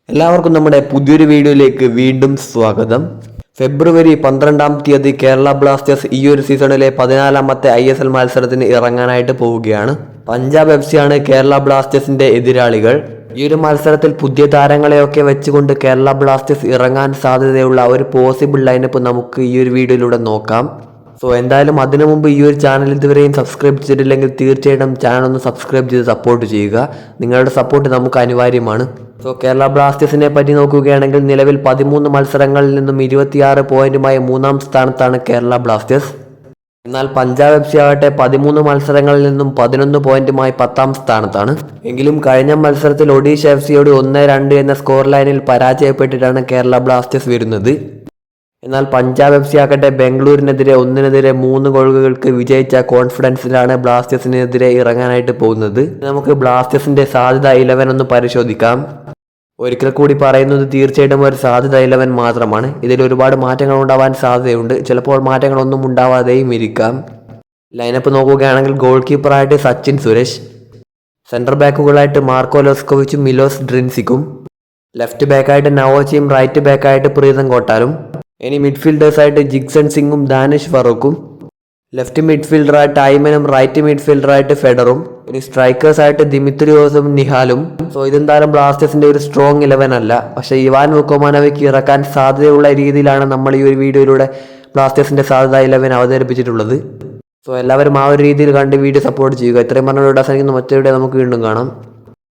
എല്ലാവർക്കും നമ്മുടെ പുതിയൊരു വീഡിയോയിലേക്ക് വീണ്ടും സ്വാഗതം. ഫെബ്രുവരി 12-ാം തീയതി കേരള ബ്ലാസ്റ്റേഴ്സ് ഈ ഒരു സീസണിലെ 14-ാമത്തെ ISL മത്സരത്തിന് ഇറങ്ങാനായിട്ട് പോവുകയാണ്. പഞ്ചാബ് FC ആണ് കേരള ബ്ലാസ്റ്റേഴ്സിന്റെ എതിരാളികൾ. ഈ ഒരു മത്സരത്തിൽ പുതിയ താരങ്ങളെയൊക്കെ വെച്ചുകൊണ്ട് കേരള ബ്ലാസ്റ്റേഴ്സ് ഇറങ്ങാൻ സാധ്യതയുള്ള ഒരു പോസിബിൾ ലൈനപ്പ് നമുക്ക് ഈ ഒരു വീഡിയോയിലൂടെ നോക്കാം. എന്തായാലും അതിനു മുമ്പ് ഈ ഒരു ചാനൽ ഇതുവരെയും സബ്സ്ക്രൈബ് ചെയ്തിട്ടില്ലെങ്കിൽ തീർച്ചയായിട്ടും ചാനൽ ഒന്ന് സബ്സ്ക്രൈബ് ചെയ്ത് സപ്പോർട്ട് ചെയ്യുക. നിങ്ങളുടെ സപ്പോർട്ട് നമുക്ക് അനിവാര്യമാണ്. കേരള ബ്ലാസ്റ്റേഴ്സിനെ പറ്റി നോക്കുകയാണെങ്കിൽ നിലവിൽ 13 മത്സരങ്ങളിൽ നിന്നും 26 പോയിന്റുമായി 3-ാം സ്ഥാനത്താണ് കേരള ബ്ലാസ്റ്റേഴ്സ്. എന്നാൽ പഞ്ചാബ് FC ആകട്ടെ 13 മത്സരങ്ങളിൽ നിന്നും 11 പോയിന്റുമായി 10-ാം സ്ഥാനത്താണ്. എങ്കിലും കഴിഞ്ഞ മത്സരത്തിൽ ഒഡീഷ FCയോട് 1-2 എന്ന സ്കോർ ലൈനിൽ പരാജയപ്പെട്ടിട്ടാണ് കേരള ബ്ലാസ്റ്റേഴ്സ് വരുന്നത്. എന്നാൽ പഞ്ചാബ് FC ആകട്ടെ ബംഗളൂരിനെതിരെ 1-3 ഗോളുകൾക്ക് വിജയിച്ച കോൺഫിഡൻസിലാണ് ബ്ലാസ്റ്റേഴ്സിനെതിരെ ഇറങ്ങാനായിട്ട് പോകുന്നത്. നമുക്ക് ബ്ലാസ്റ്റേഴ്സിന്റെ സാധ്യത 11 ഒന്ന് പരിശോധിക്കാം. ഒരിക്കൽ കൂടി പറയുന്നത് തീർച്ചയായിട്ടും ഒരു സാധ്യത 11 മാത്രമാണ്. ഇതിൽ ഒരുപാട് മാറ്റങ്ങൾ ഉണ്ടാവാൻ സാധ്യതയുണ്ട്. ചിലപ്പോൾ മാറ്റങ്ങളൊന്നും ഉണ്ടാവാതെയും ഇരിക്കാം. ലൈനപ്പ് നോക്കുകയാണെങ്കിൽ ഗോൾ കീപ്പറായിട്ട് സച്ചിൻ സുരേഷ്, സെൻട്രൽ ബാക്കുകളായിട്ട് മാർക്കോ ലോസ്കോവിച്ചും മിലോസ് ഡ്രിൻസിക്കും, ലെഫ്റ്റ് ബാക്കായിട്ട് നവോച്ചിയും റൈറ്റ് ബാക്കായിട്ട് പ്രീതം കോട്ടാലും, ഇനി മിഡ്ഫീൽഡേഴ്സായിട്ട് ജിക്സൺ സിംഗും ദാനിഷ് ഫറൂഖും, ലെഫ്റ്റ് മിഡ്ഫീൽഡറായിട്ട് ഐമനും റൈറ്റ് മിഡ്ഫീൽഡറായിട്ട് ഫെഡറും, ഇനി സ്ട്രൈക്കേഴ്സായിട്ട് ദിമിത്രിയോസും നിഹാലും. ഇതെന്തായാലും ബ്ലാസ്റ്റേഴ്സിന്റെ ഒരു സ്ട്രോങ് 11 അല്ല. പക്ഷേ ഇവാൻ വുക്കോമാനോവിക്ക് ഇറക്കാൻ സാധ്യതയുള്ള രീതിയിലാണ് നമ്മൾ ഈ ഒരു വീഡിയോയിലൂടെ ബ്ലാസ്റ്റേഴ്സിന്റെ സാധ്യത 11 അവതരിപ്പിച്ചിട്ടുള്ളത്. എല്ലാവരും ആ ഒരു രീതിയിൽ കണ്ട് വീഡിയോ സപ്പോർട്ട് ചെയ്യുക. ഇത്രയും പറഞ്ഞ മറ്റൊരു വീഡിയോ നമുക്ക് വീണ്ടും കാണാം.